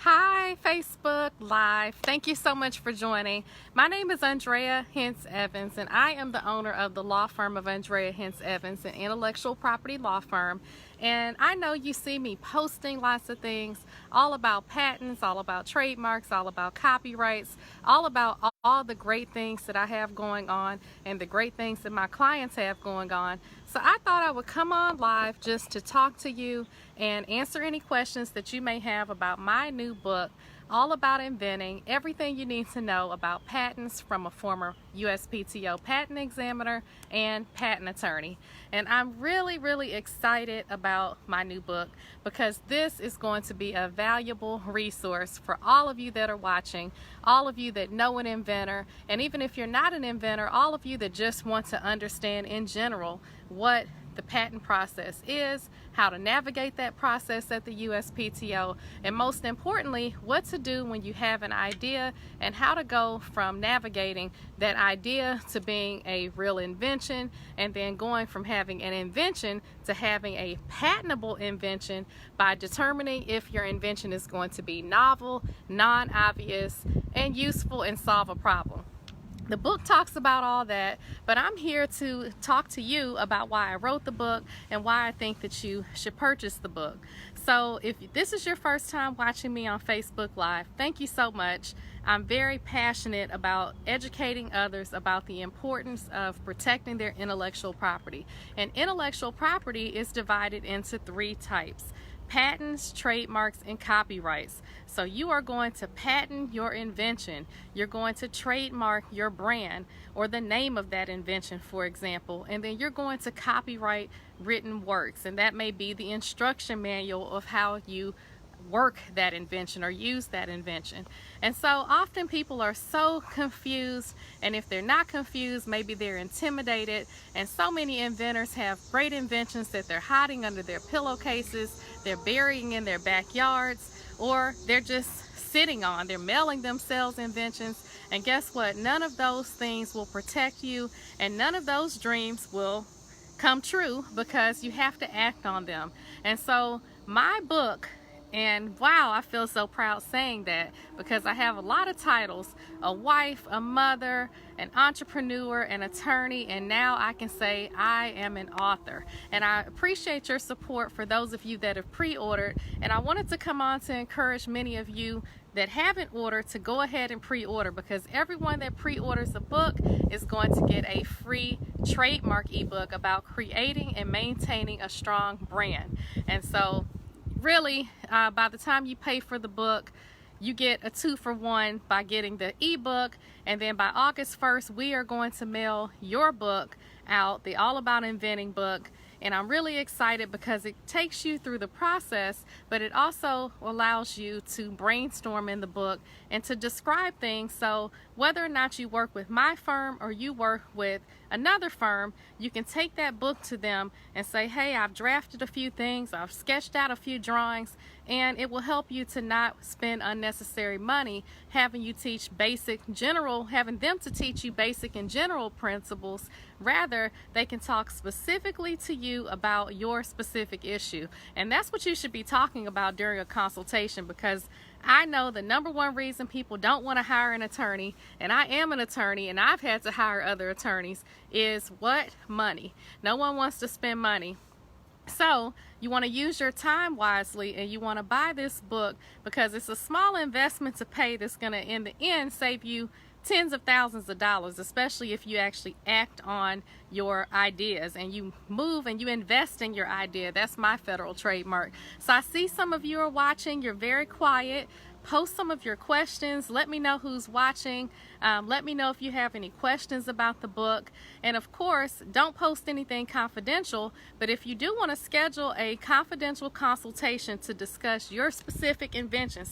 Hi, Facebook Live. Thank you so much for joining. My name is Andrea Hintz Evans, and I am the owner of the law firm of Andrea Hintz Evans, an intellectual property law firm. And I know you see me posting lots of things all about patents, all about trademarks, all about copyrights, all about all the great things that I have going on and the great things that my clients have going on. So I thought I would come on live just to talk to you and answer any questions that you may have about my new book, all about inventing, everything you need to know about patents from a former USPTO patent examiner and patent attorney. And I'm really excited about my new book because this is going to be a valuable resource for all of you that are watching, all of you that know an inventor, and even if you're not an inventor, all of you that just want to understand in general what the patent process is, how to navigate that process at the USPTO, and most importantly, what to do when you have an idea and how to go from navigating that idea to being a real invention, and then going from having an invention to having a patentable invention by determining if your invention is going to be novel, non-obvious, and useful and solve a problem. The book talks about all that, but I'm here to talk to you about why I wrote the book and why I think that you should purchase the book. So if this is your first time watching me on Facebook Live, thank you so much. I'm very passionate about educating others about the importance of protecting their intellectual property. And intellectual property is divided into three types: patents, trademarks, and copyrights. So you are going to patent your invention. You're going to trademark your brand or the name of that invention, for example, and then you're going to copyright written works, and that may be the instruction manual of how you work that invention or use that invention. And so often people are so confused, and if they're not confused, maybe they're intimidated. And so many inventors have great inventions that they're hiding under their pillowcases, they're burying in their backyards, or they're just sitting on. They're mailing themselves inventions, and guess what? None of those things will protect you, and none of those dreams will come true because you have to act on them. And so my book, and wow, I feel so proud saying that because I have a lot of titles: a wife, a mother, an entrepreneur, an attorney, and now I can say I am an author. And I appreciate your support for those of you that have pre-ordered, and I wanted to come on to encourage many of you that haven't ordered to go ahead and pre-order, because everyone that pre-orders a book is going to get a free trademark ebook about creating and maintaining a strong brand. And so really, by the time you pay for the book, you get a 2-for-1 by getting the ebook, and then by August 1st we are going to mail your book out, the All About Inventing book. And I'm really excited because it takes you through the process, but it also allows you to brainstorm in the book and to describe things. So whether or not you work with my firm or you work with another firm, you can take that book to them and say, hey, I've drafted a few things, I've sketched out a few drawings, and it will help you to not spend unnecessary money having them to teach you basic and general principles. Rather, they can talk specifically to you about your specific issue. And that's what you should be talking about during a consultation, because I know the number one reason people don't want to hire an attorney, and I am an attorney and I've had to hire other attorneys, is what? Money. No one wants to spend money. So you want to use your time wisely, and you want to buy this book because it's a small investment to pay that's going to in the end save you tens of thousands of dollars, especially if you actually act on your ideas and you move and you invest in your idea. That's my federal trademark. So I see some of you are watching. You're very quiet. Post some of your questions. Let me know who's watching. Let me know if you have any questions about the book. And of course, don't post anything confidential, but if you do want to schedule a confidential consultation to discuss your specific invention,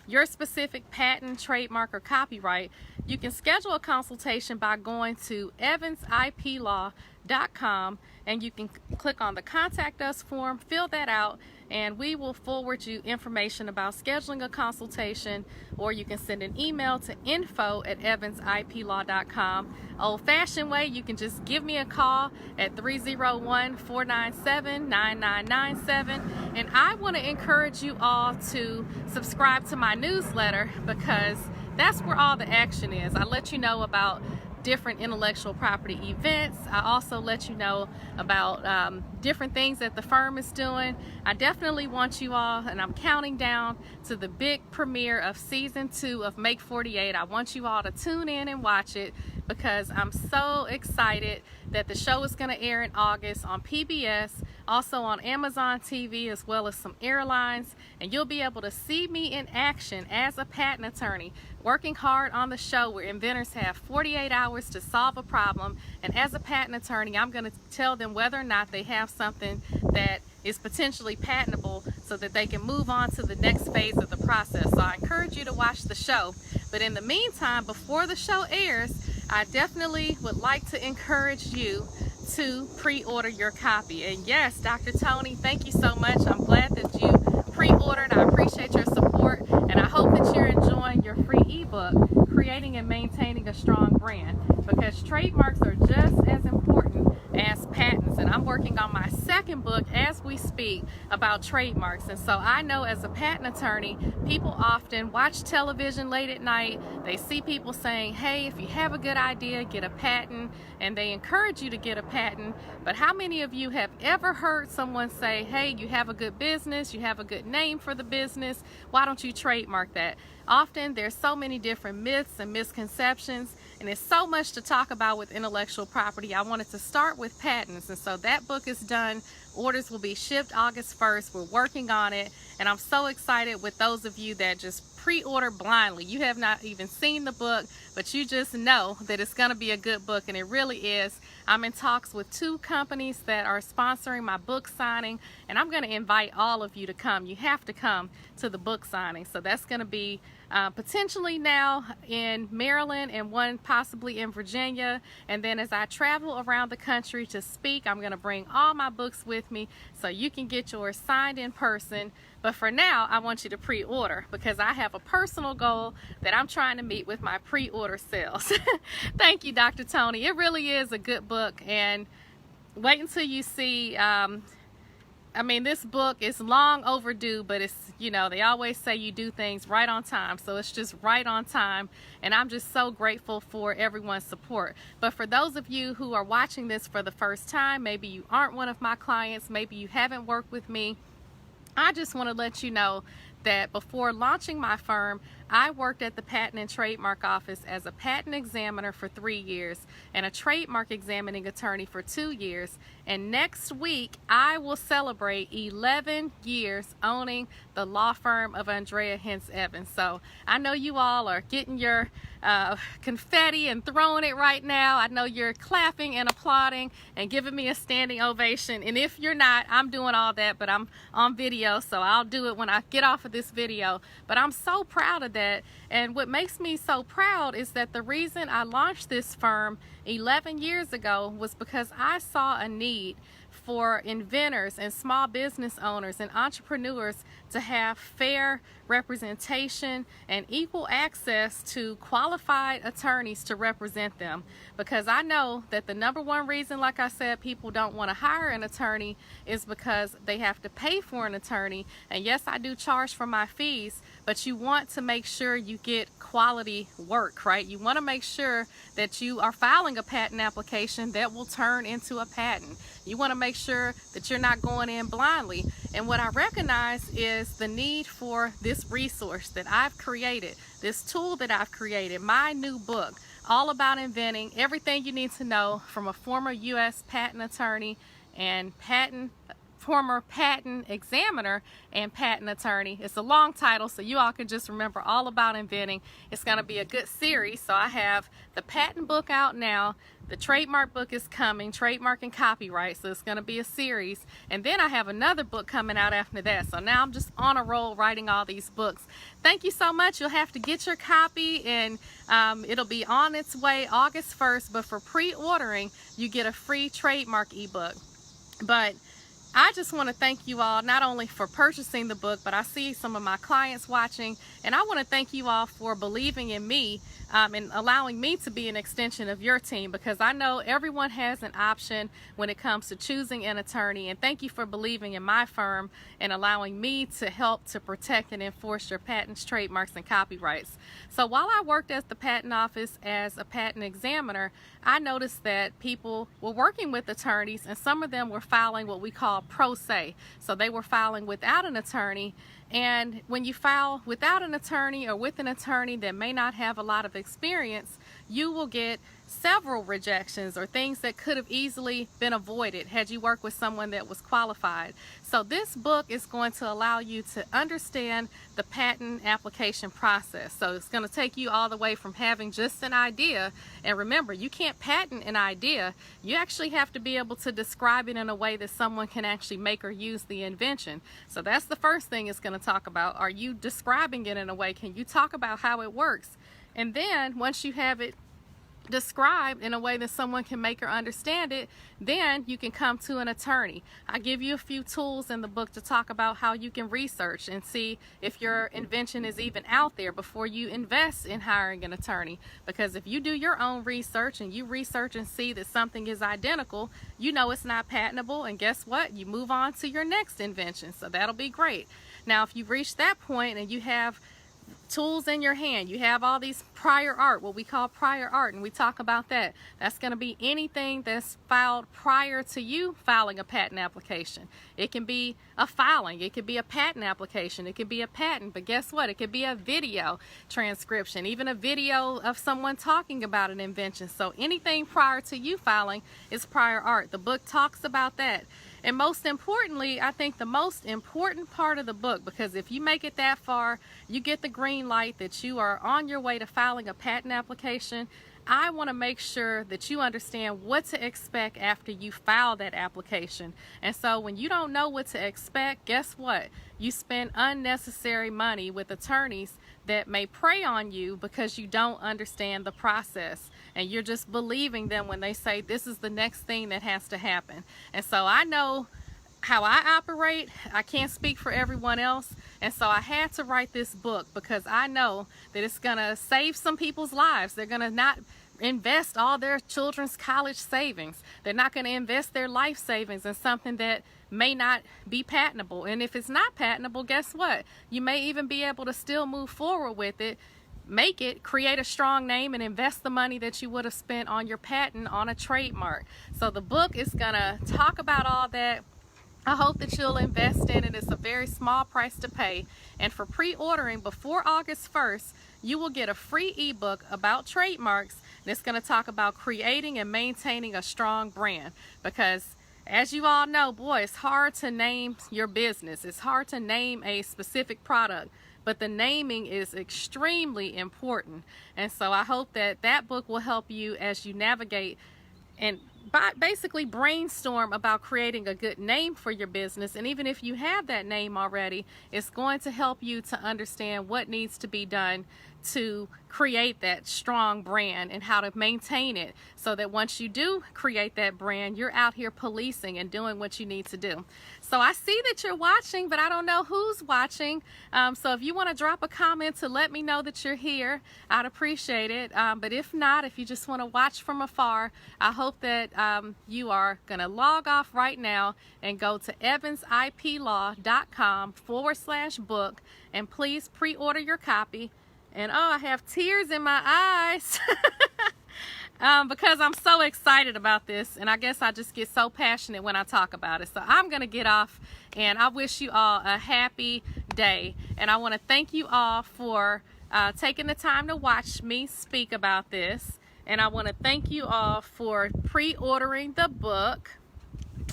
your specific patent, trademark, or copyright, you can schedule a consultation by going to evansiplaw.com, and you can click on the contact us form, fill that out, and we will forward you information about scheduling a consultation, or you can send an email to info@evansiplaw.com. Old-fashioned way, you can just give me a call at 301-497-9997, and I want to encourage you all to subscribe to my newsletter, because that's where all the action is. I let you know about different intellectual property events. I also let you know about different things that the firm is doing. I definitely want you all, and I'm counting down to the big premiere of season 2 of Make 48. I want you all to tune in and watch it, because I'm so excited that the show is going to air in August on PBS, also on Amazon TV, as well as some airlines, and you'll be able to see me in action as a patent attorney working hard on the show, where inventors have 48 hours to solve a problem, and as a patent attorney, I'm going to tell them whether or not they have something that is potentially patentable, so that they can move on to the next phase of the process. So I encourage you to watch the show. But in the meantime, before the show airs, I definitely would like to encourage you to pre-order your copy. And yes, Dr. Tony, thank you so much. I'm glad that you pre-ordered. I appreciate your support, and I hope that you're enjoying your free ebook, Creating and Maintaining a Strong Brand, because trademarks are just as important as patents. And I'm working on my second book as we speak about trademarks. And so I know, as a patent attorney, people often watch television late at night. They see people saying, hey, if you have a good idea, get a patent, and they encourage you to get a patent. But how many of you have ever heard someone say, hey, you have a good business, you have a good name for the business, why don't you trademark that? Often there's so many different myths and misconceptions, and there's so much to talk about with intellectual property. I wanted to start with patents, and so that book is done. Orders will be shipped August 1st. We're working on it, and I'm so excited with those of you that just pre-order blindly. You have not even seen the book, but you just know that it's going to be a good book, and it really is. I'm in talks with 2 companies that are sponsoring my book signing, and I'm going to invite all of you to come. You have to come to the book signing. So that's going to be potentially now in Maryland, and one possibly in Virginia. And then as I travel around the country to speak, I'm going to bring all my books with me, so you can get yours signed in person. But for now, I want you to pre-order, because I have a personal goal that I'm trying to meet with my pre-order sales. Thank you, Dr. Tony. It really is a good book, and wait until you see, I mean, this book is long overdue, but it's, you know, they always say you do things right on time, so it's just right on time, and I'm just so grateful for everyone's support. But for those of you who are watching this for the first time, maybe you aren't one of my clients, maybe you haven't worked with me, I just want to let you know that before launching my firm, I worked at the Patent and Trademark Office as a patent examiner for 3 years and a trademark examining attorney for 2 years. And next week, I will celebrate 11 years owning the law firm of Andrea Hintz Evans. So I know you all are getting your confetti and throwing it right now. I know you're clapping and applauding and giving me a standing ovation. And if you're not, I'm doing all that, but I'm on video, so I'll do it when I get off of this video. But I'm so proud of that. And what makes me so proud is that the reason I launched this firm 11 years ago was because I saw a need for inventors and small business owners and entrepreneurs to have fair representation and equal access to qualified attorneys to represent them. Because I know that the #1 reason, like I said, people don't want to hire an attorney is because they have to pay for an attorney. And yes, I do charge for my fees, but you want to make sure you get quality work, right? You want to make sure that you are filing a patent application that will turn into a patent. You want to make sure that you're not going in blindly. And what I recognize is the need for this resource that I've created, this tool that I've created, my new book, all about inventing, everything you need to know from a former U.S. patent attorney and former patent examiner and patent attorney. It's a long title, so you all can just remember all about inventing. It's going to be a good series. So I have the patent book out now. The trademark book is coming, trademark and copyright, so it's going to be a series. And then I have another book coming out after that. So now I'm just on a roll writing all these books. Thank you so much. You'll have to get your copy, and it'll be on its way August 1st. But for pre-ordering, you get a free trademark ebook. But I just want to thank you all not only for purchasing the book, but I see some of my clients watching, and I want to thank you all for believing in me and allowing me to be an extension of your team, because I know everyone has an option when it comes to choosing an attorney, and thank you for believing in my firm and allowing me to help to protect and enforce your patents, trademarks, and copyrights. So while I worked at the patent office as a patent examiner, I noticed that people were working with attorneys, and some of them were filing what we call pro se. So they were filing without an attorney, and when you file without an attorney or with an attorney that may not have a lot of experience, you will get several rejections or things that could have easily been avoided had you worked with someone that was qualified. So this book is going to allow you to understand the patent application process. So it's going to take you all the way from having just an idea, and remember, you can't patent an idea. You actually have to be able to describe it in a way that someone can actually make or use the invention. So that's the first thing it's going to talk about. Are you describing it in a way? Can you talk about how it works? And then once you have it described in a way that someone can make or understand it, then you can come to an attorney. I give you a few tools in the book to talk about how you can research and see if your invention is even out there before you invest in hiring an attorney. Because if you do your own research and you research and see that something is identical, you know it's not patentable, and guess what? You move on to your next invention. So that'll be great. Now, if you've reached that point and you have tools in your hand, you have all these prior art, what we call prior art, and we talk about that. That's going to be anything that's filed prior to you filing a patent application. It can be a filing, it could be a patent application, it could be a patent, but guess what? It could be a video transcription, even a video of someone talking about an invention. So anything prior to you filing is prior art. The book talks about that. And most importantly, I think the most important part of the book, because if you make it that far, you get the green light that you are on your way to filing a patent application, I want to make sure that you understand what to expect after you file that application. And so when you don't know what to expect, guess what? You spend unnecessary money with attorneys that may prey on you because you don't understand the process, and you're just believing them when they say this is the next thing that has to happen. And so I know how I operate. I can't speak for everyone else, and so I had to write this book because I know that it's gonna save some people's lives. They're gonna not invest all their children's college savings. They're not going to invest their life savings in something that may not be patentable. And if it's not patentable, guess what? You may even be able to still move forward with it, make it, create a strong name, and invest the money that you would have spent on your patent on a trademark. So the book is going to talk about all that. I hope that you'll invest in it. It's a very small price to pay. And for pre-ordering before August 1st, you will get a free ebook about trademarks. And it's going to talk about creating and maintaining a strong brand. Because as you all know, boy, it's hard to name your business. It's hard to name a specific product. But the naming is extremely important. And so I hope that that book will help you as you navigate and basically brainstorm about creating a good name for your business. And even if you have that name already, it's going to help you to understand what needs to be done to create that strong brand and how to maintain it, so that once you do create that brand, you're out here policing and doing what you need to do. So I see that you're watching, but I don't know who's watching. So if you want to drop a comment to let me know that you're here, I'd appreciate it. But if not, if you just want to watch from afar, I hope that you are going to log off right now and go to evansiplaw.com/book, and please pre-order your copy. And oh, I have tears in my eyes because I'm so excited about this, and I guess I just get so passionate when I talk about it. So I'm going to get off, and I wish you all a happy day. And I want to thank you all for taking the time to watch me speak about this. And I want to thank you all for pre-ordering the book.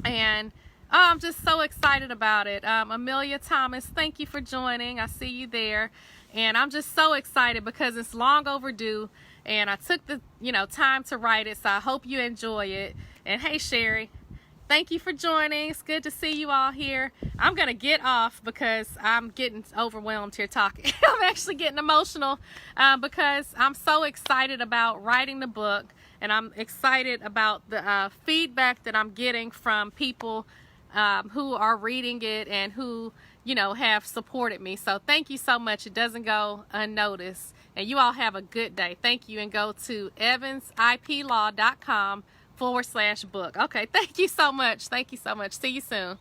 And oh, I'm just so excited about it. Amelia Thomas, thank you for joining. I see you there. And I'm just so excited because it's long overdue, and I took the time to write it, so I hope you enjoy it. And hey, Sherry, thank you for joining. It's good to see you all here. I'm gonna get off because I'm getting overwhelmed here talking. I'm actually getting emotional because I'm so excited about writing the book, and I'm excited about the feedback that I'm getting from people who are reading it and who, you know, have supported me. So thank you so much. It doesn't go unnoticed. And you all have a good day. Thank you. And go to evansiplaw.com/book. Okay, thank you so much. Thank you so much. See you soon.